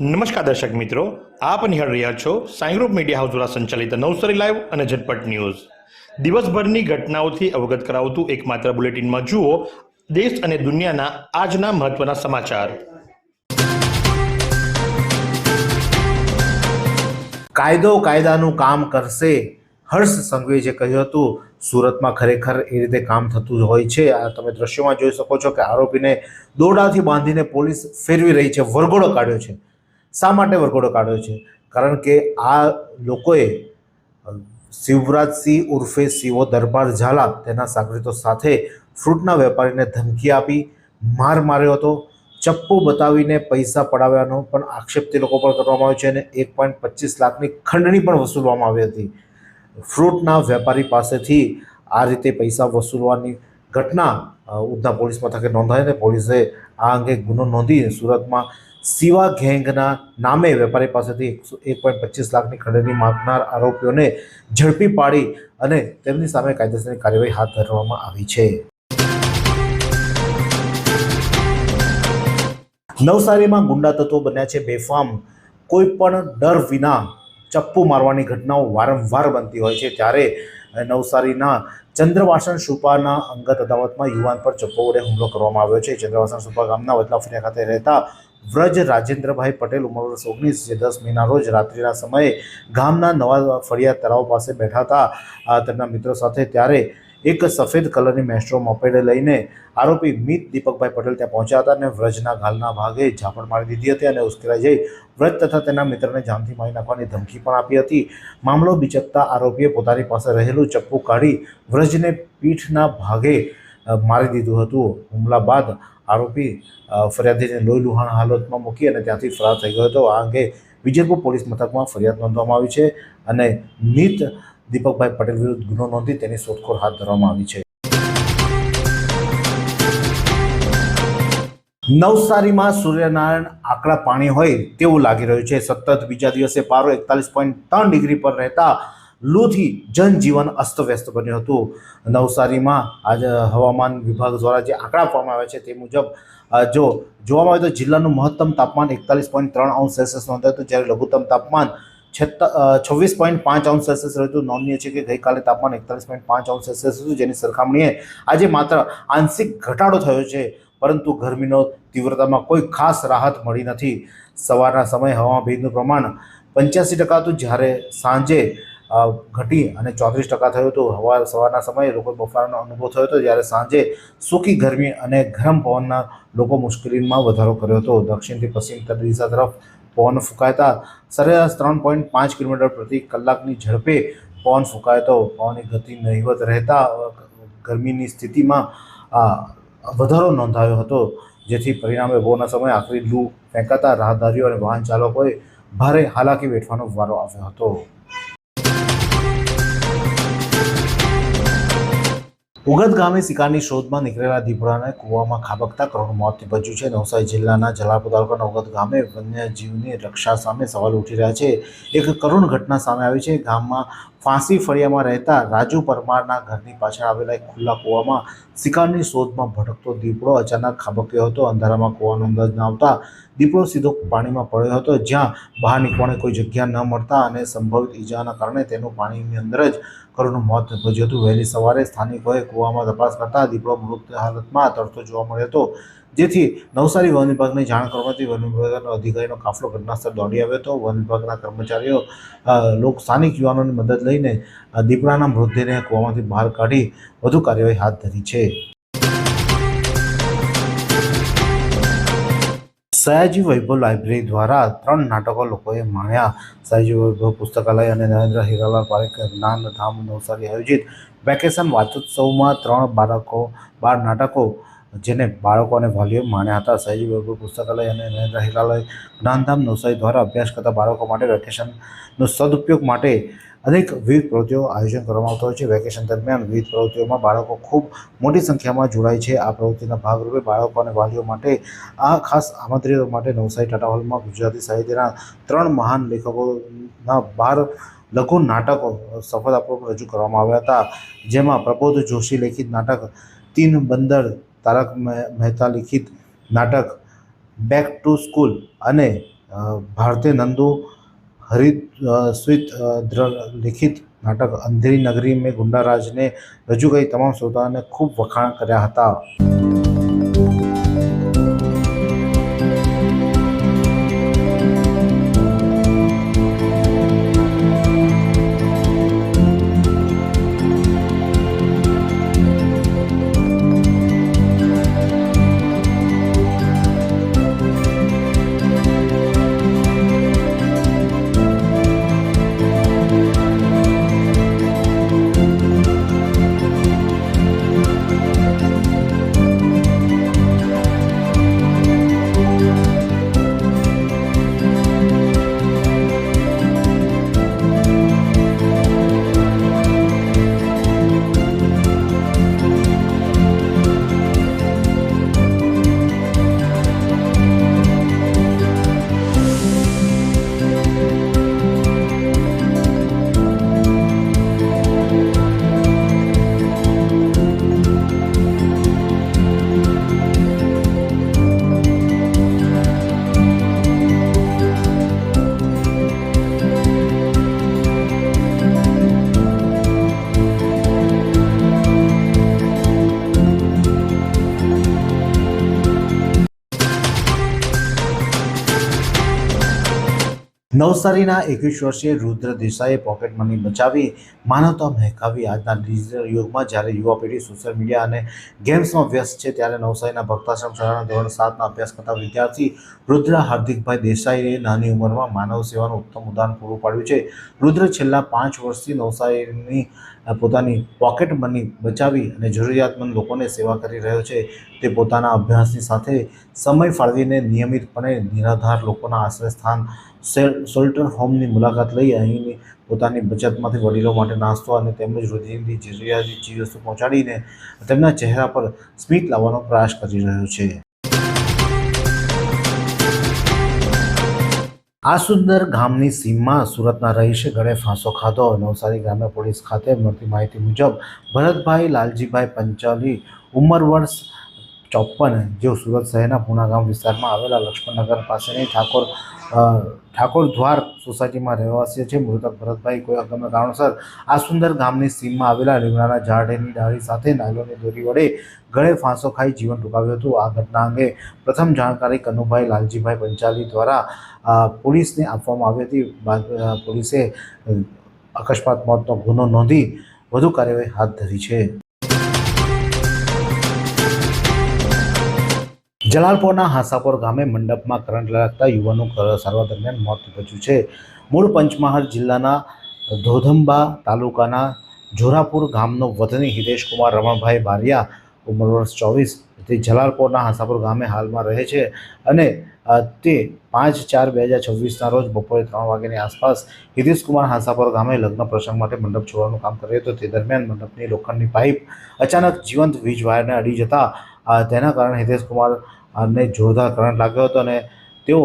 નમસ્કાર દર્શક મિત્રો, આપ નિહાળ રહ્યા છો સાઈ ગ્રુપ મીડિયા હાઉસ દ્વારા સંચાલિત નવસારી લાઈવ અને ઝટપટ ન્યૂઝ. દિવસભરની ઘટનાઓથી અવગત કરાવતું એકમાત્ર બુલેટિનમાં જુઓ દેશ અને દુનિયાના આજના મહત્વના સમાચાર. કાયદો કાયદાનું કામ કરશે, હર્ષ સંઘવીએ જે કહ્યું હતું, સુરતમાં ખરેખર એ રીતે કામ થતું હોય છે. આ તમે દ્રશ્યોમાં જોઈ શકો છો કે આરોપીને દોરડાથી બાંધીને પોલીસ ફેરવી રહી છે, વરઘોડો કાઢ્યો છે. શા માટે વરઘોડો કાઢ્યો છે? કારણ કે આ લોકોએ શિવરાજસિંહ ઉર્ફે શિવો દરબાર ઝાલા તેના સાગરીતો સાથે ફ્રૂટના વેપારીને ધમકી આપી માર માર્યો હતો. ચપ્પુ બતાવીને પૈસા પડાવ્યાનો પણ આક્ષેપ તે લોકો પર કરવામાં આવ્યો છે અને 1.25 લાખની ખંડણી પણ વસૂલવામાં આવી હતી. ફ્રૂટના વેપારી પાસેથી આ રીતે પૈસા વસૂલવાની ઘટના ઉધના પોલીસ મથકે નોંધાઈ અને પોલીસે આ અંગે ગુનો નોંધી સુરતમાં શિવા ગેંગના નામે વેપારી પાસેથી 1.25 લાખની ખંડણી માંગનાર આરોપીઓને ઝડપી પાડી અને તેમની સામે કાયદેસરની કાર્યવાહી હાથ ધરવામાં આવી છે. નવસારીમાં ગુંડા તત્વો બન્યા છે બેફામ. કોઈ પણ ડર વિના ચપ્પુ મારવાની ઘટનાઓ વારંવાર બનતી હોય છે. ત્યારે નવસારીના ચંદ્રવાસન સુપાના અંગત અદાવતમાં યુવાન પર ચપ્પુ વડે હુમલો કરવામાં આવ્યો છે. ચંદ્રવાસન સુપા ગામના વતલાફળિયા ખાતે રહેતા વ્રજ રાજેન્દ્રભાઈ પટેલ ઉંમર વર્ષ 19 જે 10 મેના રોજ રાત્રિના સમયે ગામના નવા ફળિયા તળાવ પાસે બેઠા હતા તેમના મિત્રો સાથે. ત્યારે એક સફેદ કલરની મેસ્ટ્રો મોપેડ લઈને આરોપી મિત દીપકભાઈ પટેલ ત્યાં પહોંચ્યા હતા અને વ્રજના ગાલના ભાગે ઝાપડ મારી દીધી હતી અને ઉશ્કેરાઈ જઈ વ્રજ તથા તેના મિત્રને જાનથી મારી નાખવાની ધમકી પણ આપી હતી. મામલો બિચકતા આરોપીએ પોતાની પાસે રહેલું ચપ્પુ કાઢી વ્રજને પીઠના ભાગે મારી દીધું હતું. હુમલા બાદ આરોપી ફરિયાદીને લોહી લુહાણ હાલતમાં મૂકી અને ત્યાંથી ફરાર થઈ ગયો હતો. આ અંગે વિજયપુર પોલીસ મથકમાં ફરિયાદ નોંધવામાં આવી છે અને મિત દીપકભાઈ પટેલ વિરુદ્ધ ગુનો નોંધી તેની શોધખોળ હાથ ધરવામાં આવી છે. નવસારીમાં સૂર્યનારાયણ આકડા પાણી હોય તેવું લાગી રહ્યું છે. સતત બીજા દિવસે પારો 41.3 ડિગ્રી પર રહેતા લૂથી જનજીવન અસ્તવ્યસ્ત બન્યું હતું. નવસારીમાં આજે હવામાન વિભાગ દ્વારા જે આંકડા આપવામાં આવ્યા છે તે મુજબ જો જોવામાં આવે તો જિલ્લાનું મહત્તમ તાપમાન 41.3 અંશ સેલ્સિયસ નોંધાયું હતું, જ્યારે લઘુત્તમ તાપમાન 26.5 અંશ સેલ્સિયસ રહ્યું. નોંધનીય છે કે ગઈકાલે તાપમાન 41.5 અંશ સેલ્સિયસ હતું, જેની સરખામણીએ આજે માત્ર આંશિક ઘટાડો થયો છે, પરંતુ ગરમીનો તીવ્રતામાં કોઈ ખાસ રાહત મળી નથી. સવારના સમયે હવામાં ભેજનું પ્રમાણ 85% હતું, જ્યારે સાંજે ઘટી અને 34% થયું હતું. સવારના સમયે લોકો બફારાનો અનુભવ થયો હતો, જ્યારે સાંજે સૂકી ગરમી અને ગરમ પવનના લોકો મુશ્કેલીમાં વધારો કર્યો હતો. દક્ષિણથી પશ્ચિમ દિશા તરફ પવન ફૂંકાતા સરેરાશ 3.5 કિલોમીટર પ્રતિ કલાકની ઝડપે પવન ફૂંકાયો હતો. પવનની ગતિ નહિવત રહેતા ગરમીની સ્થિતિમાં વધારો નોંધાયો હતો, જેથી પરિણામે બપોરના સમયે આખરી લૂ ફેંકાતા રાહદારીઓ અને વાહન ચાલકોએ ભારે હાલાકી વેઠવાનો વારો આવ્યો હતો. ઉગત ગામે શિકારની શોધમાં નીકળેલા દીપડાને કૂવામાં ખાબકતા કરુણ મોત નીપજ્યું છે. નવસારી જિલ્લાના જલાલપુર તાલુકાના ઉગત ગામે વન્યજીવની રક્ષા સામે સવાલ ઉઠી રહ્યા છે. એક કરુણ ઘટના સામે આવી છે. ગામમાં ફાંસી ફળિયામાં રહેતા રાજુ પરમારના ઘરની પાછળ આવેલા એક ખુલ્લા કૂવામાં શિકારની શોધમાં ભટકતો દીપડો અચાનક ખાબક્યો હતો. અંધારામાં કૂવાનો અંદાજ ન આવતા દીપડો સીધો પાણીમાં પડ્યો હતો, જ્યાં બહાર નીકળવાની કોઈ જગ્યા ન મળતા અને સંભવિત ઈજાના કારણે તેનું પાણીની અંદર જ કરુણ મોત નીપજ્યું હતું. વહેલી સવારે સ્થાનિકોએ કૂવામાં તપાસ કરતા દીપડો મૃત હાલતમાં તરતો જોવા મળ્યો હતો, જેથી નવસારી વન વિભાગને જાણ કરવાથી વન વિભાગના અધિકારીનો કાફલો ઘટનાસ્થળ દોડી આવ્યો હતો. વન વિભાગના કર્મચારીઓ સ્થાનિક યુવાનોની મદદ લઈને દીપડાના મૃતદેહને કૂવામાંથી બહાર કાઢી વધુ કાર્યવાહી હાથ ધરી છે. સયાજી વૈભવ લાઇબ્રેરી દ્વારા 3 નાટકો લોકોએ માણ્યા. સયાજી વૈભવ પુસ્તકાલય અને નરેન્દ્ર હીરાલાલ પારેખ જ્ઞાનધામ નવસારી આયોજિત વેકેશન વાચોત્સવમાં 3 બાળ નાટકો જેને બાળકો અને વાલીઓ માણ્યા હતા. સયાજી વૈભવ પુસ્તકાલય અને નરેન્દ્ર હીરાલાલ જ્ઞાનધામ નવસારી દ્વારા અભ્યાસ કરતા બાળકો માટે વેકેશનનો સદુપયોગ માટે અનેક વિવિધ પ્રવૃત્તિઓ આયોજન કરવામાં આવતો હોય છે. વેકેશન દરમિયાન વિવિધ પ્રવૃત્તિઓમાં બાળકો ખૂબ મોટી સંખ્યામાં જોડાય છે. આ પ્રવૃત્તિના ભાગરૂપે બાળકો અને વાલીઓ માટે આ ખાસ આમંત્રિતો માટે નવસારી ટાટા હોલમાં ગુજરાતી સાહિત્યના 3 મહાન લેખકોના 12 લઘુ નાટકો સફળતાપૂર્વક રજૂ કરવામાં આવ્યા હતા, જેમાં પ્રબોધ જોશી લેખિત નાટક 3 બંદર, તારક મહેતા લિખિત નાટક બેક ટુ સ્કૂલ અને ભારતીય નંદુ હરિત સ્વિત લિખિત નાટક અંધેરી નગરી મેં ગુંડારાજને રજૂ કરી તમામ શ્રોતાઓને ખૂબ વખાણ કર્યા હતા. નવસારીના 21 વર્ષીય રુદ્ર દેસાઈએ પોકેટ મની બચાવી માનવતા મહેકાવી. આજના ડિજિટલ યુગમાં જ્યારે યુવા પેઢી સોશિયલ મીડિયા અને ગેમ્સમાં વ્યસ્ત છે, ત્યારે નવસારીના ભક્તાશ્રમ શાળાના ધોરણ 7ના અભ્યાસ કરતા વિદ્યાર્થી રુદ્ર હાર્દિકભાઈ દેસાઈએ નાની ઉંમરમાં માનવ સેવાનું ઉત્તમ ઉદાહરણ પૂરું પાડ્યું છે. રુદ્ર છેલ્લા 5 વર્ષથી નવસારીની પોતાની પોકેટ મની બચાવી અને જરૂરિયાતમંદ લોકોને સેવા કરી રહ્યો છે. તે પોતાના અભ્યાસની સાથે સમય ફાળવીને નિયમિતપણે નિરાધાર લોકોના આશ્રયસ્થાન શેલ્ટર હોમની મુલાકાત લઈ અહીંની પોતાની બચતમાંથી વડીલો માટે નાસ્તો અને તેમજ રોજિંદી જરૂરિયાતની ચીજવસ્તુ પહોંચાડીને તેમના ચહેરા પર સ્મિત લાવવાનો પ્રયાસ કરી રહ્યો છે. આસુંદર ગામની સીમમાં સુરતના રહીશે ગળે ફાંસો ખાધો. નવસારી ગ્રામ્ય પોલીસ ખાતે મળતી માહિતી મુજબ ભરતભાઈ લાલજીભાઈ પંચાલી ઉંમર વર્ષ 54, જેઓ સુરત શહેરના પૂનાગામ વિસ્તારમાં આવેલા લક્ષ્મણનગર પાસેની ઠાકોર દ્વાર સોસાયટીમાં રહેવાસી છે. મૃતક ભરતભાઈ કોઈ અગમ્ય કારણોસર આસુંદર ગામની સીમમાં આવેલા લીમડાના ઝાડની ડાળી સાથે નાયલોનની દોરી વડે ગળે ફાંસો ખાઈ જીવન ટૂંકાવ્યું હતું. આ ઘટના અંગે પ્રથમ જાણકારી કનુભાઈ લાલજીભાઈ પંચાલી દ્વારા પોલીસને આપવામાં આવી હતી. બાદ પોલીસે અકસ્માત મોતનો ગુનો નોંધી વધુ કાર્યવાહી હાથ ધરી છે. જલાલપોરના હાંસાપોર ગામે મંડપમાં કરંટ લાગતા યુવાનનું સારવાર દરમિયાન મોત નીપજ્યું છે. મૂળ પંચમહાલ જિલ્લાના ધોધંબા તાલુકાના જોરાપુર ગામનો વતની હિતેશકુમાર રમણભાઈ બારિયા ઉંમર વર્ષ 24, તે જલાલપોરના હાંસાપોર ગામે હાલમાં રહે છે અને તે 5/4/2026ના રોજ બપોરે 3 વાગ્યાની આસપાસ હિતેશકુમાર હાંસાપોર ગામે લગ્ન પ્રસંગ માટે મંડપ છોડવાનું કામ કર્યું હતું. તે દરમિયાન મંડપની લોખંડની પાઇપ અચાનક જીવંત વીજ વાયરને અડી જતા તેના કારણે હિતેશકુમારને જોરદાર કરંટ લાગ્યો હતો અને તેઓ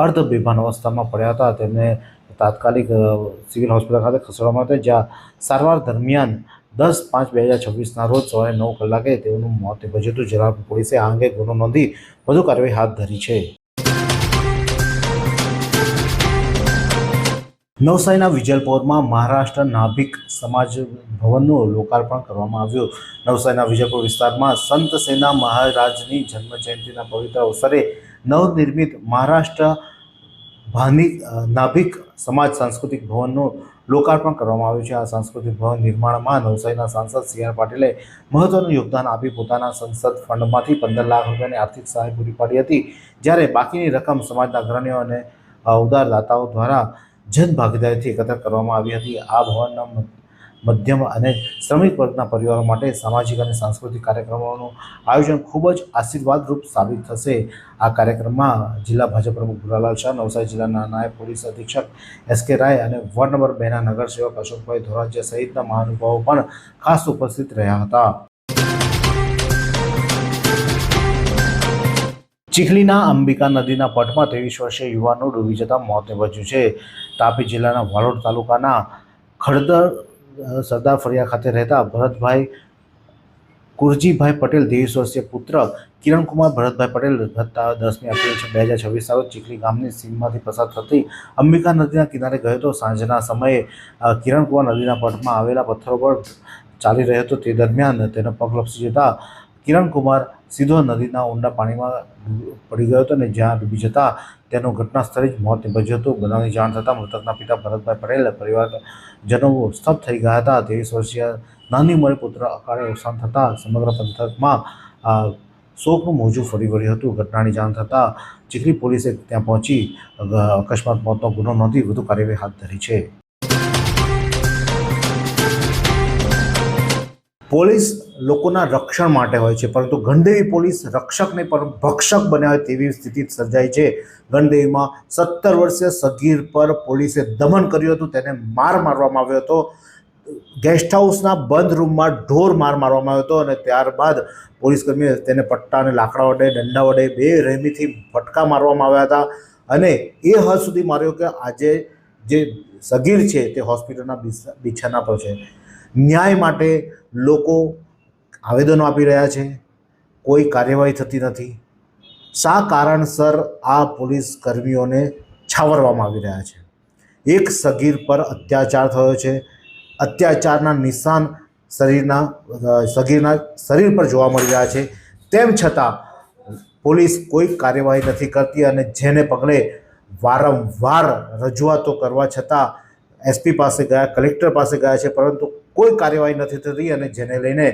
અર્ધ બેભાન અવસ્થામાં પડ્યા હતા. તેમને તાત્કાલિક સિવિલ હોસ્પિટલ ખાતે ખસેડવામાં આવ્યા, જ્યાં સારવાર દરમિયાન 10/5/2026ના રોજ સવારે 9 કલાકે તેઓનું મોત નીપજ્યું હતું. જલાલપુર પોલીસે આ અંગે ગુનો નોંધી વધુ કાર્યવાહી હાથ ધરી છે. નવસારીના વિજલપોરમાં મહારાષ્ટ્ર નાભિક સમાજ ભવનનું લોકાર્પણ કરવામાં આવ્યું. નવસારીના વિજલપોર વિસ્તારમાં સંત સેના મહારાજની જન્મજયંતિના પવિત્ર અવસરે નવનિર્મિત મહારાષ્ટ્ર નાભિક સમાજ સાંસ્કૃતિક ભવનનું લોકાર્પણ કરવામાં આવ્યું છે. આ સાંસ્કૃતિક ભવન નિર્માણમાં નવસારીના સાંસદ CR પાટીલે મહત્વનું યોગદાન આપી પોતાના સંસદ ફંડમાંથી 15 લાખ રૂપિયાની આર્થિક સહાય પૂરી પાડી હતી, જ્યારે બાકીની રકમ સમાજના અગ્રણીઓ અને ઉદારદાતાઓ દ્વારા જનભાગીદારીથી એકત્ર કરવામાં આવી હતી. આ ભવનના મધ્યમ અને શ્રમિક વર્ગના પરિવારો માટે સામાજિક અને સાંસ્કૃતિક કાર્યક્રમોનું આયોજન ખૂબ જ આશીર્વાદરૂપ સાબિત થશે. આ કાર્યક્રમમાં જિલ્લા ભાજપ પ્રમુખ ભુરાલાલ શાહ, નવસારી જિલ્લાના નાયબ પોલીસ અધિક્ષક SK રાય અને વોર્ડ નંબર 2ના નગરસેવક અશોકભાઈ ધોરાજીયા સહિતના મહાનુભાવો પણ ખાસ ઉપસ્થિત રહ્યા હતા. ચીખલીના અંબિકા નદીના પટમાં 23 વર્ષીય યુવાનનું ડૂબી જતાં મોત નીપજ્યું છે. તાપી જિલ્લાના વાલોડ તાલુકાના ખડદર સરદાર ફળિયા ખાતે રહેતા ભરતભાઈ કુરજીભાઈ પટેલ 23 વર્ષીય પુત્ર કિરણકુમાર ભરતભાઈ પટેલ ગત 10મી એપ્રિલ 2026 રોજ ચીખલી ગામની સીમમાંથી પસાર થતી અંબિકા નદીના કિનારે ગયો હતો. સાંજના સમયે કિરણકુમાર નદીના પટમાં આવેલા પથ્થરો પર ચાલી રહ્યો હતો. તે દરમિયાન તેનો પગ લપસી જતા કિરણકુમાર સીધો નદીના ઊંડા પાણીમાં પડી ગયો હતો અને જ્યાં ડૂબી જતા તેનું ઘટના સ્થળે જ મોત નીપજ્યું હતું. બનાવની જાણ થતાં મૃતકના પિતા ભરતભાઈ પટેલ પરિવારજનો સ્તબ્ધ થઈ ગયા હતા. 23 વર્ષીય નાની ઉંમરે પુત્ર અકાળે અવસાન થતાં સમગ્ર પંથકમાં શોકનું મોજું ફરી વળ્યું હતું. ઘટનાની જાણ થતાં ચીખલી પોલીસે ત્યાં પહોંચી અકસ્માત મોતનો ગુનો નોંધી વધુ કાર્યવાહી હાથ ધરી છે. પોલીસ લોકોના રક્ષણ માટે હોય છે, પરંતુ ગણદેવી પોલીસ રક્ષક નહીં પણ ભક્ષક બન્યા હોય તેવી સ્થિતિ સર્જાઈ છે. ગણદેવીમાં 17 વર્ષીય સગીર પર પોલીસે દમન કર્યું હતું. તેને માર મારવામાં આવ્યો હતો. ગેસ્ટ હાઉસના બંધ રૂમમાં ઢોર માર મારવામાં આવ્યો હતો અને ત્યારબાદ પોલીસકર્મીએ તેને પટ્ટા અને લાકડા વડે, દંડા વડે બેરહેમીથી ફટકા મારવામાં આવ્યા હતા અને એ હદ સુધી માર્યો કે આજે જે સગીર છે તે હોસ્પિટલના બિછાના પર છે. ન્યાય માટે લોકો આવેદનો આપી રહ્યા છે, કોઈ કાર્યવાહી થતી નથી. શા કારણસર આ પોલીસ કર્મીઓને છાવરવામાં આવી રહ્યા છે? એક સગીર પર અત્યાચાર થયો છે. અત્યાચારના નિશાન સગીરના શરીર પર જોવા મળી રહ્યા છે. તેમ છતાં પોલીસ કોઈ કાર્યવાહી નથી કરતી અને જેને પગલે વારંવાર રજૂઆતો કરવા છતાં એસપી પાસે ગયા, કલેક્ટર પાસે ગયા છે, પરંતુ કોઈ કાર્યવાહી નથી થતી અને જેને લઈને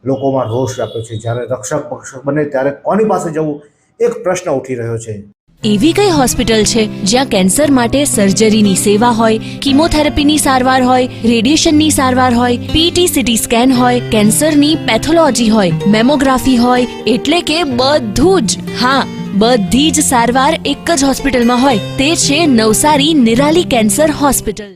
લોકોમાં રોષ વ્યાપ્યો છે. જ્યારે રક્ષક ભક્ષક બને ત્યારે કોની પાસે જવું એક પ્રશ્ન ઉઠી રહ્યો છે. એવી કઈ હોસ્પિટલ છે જ્યાં કેન્સર માટે સર્જરીની સેવા હોય, કિમોથેરાપીની સારવાર હોય, રેડિયેશનની સારવાર હોય, પીટી સીટી સ્કેન હોય, કેન્સરની પેથોલોજી હોય, મેમોગ્રાફી હોય, એટલે કે બધું જ. હા, બધી જ સારવાર એક જ હોસ્પિટલમાં હોય. તે છે નવસારી નિરાલી કેન્સર હોસ્પિટલ.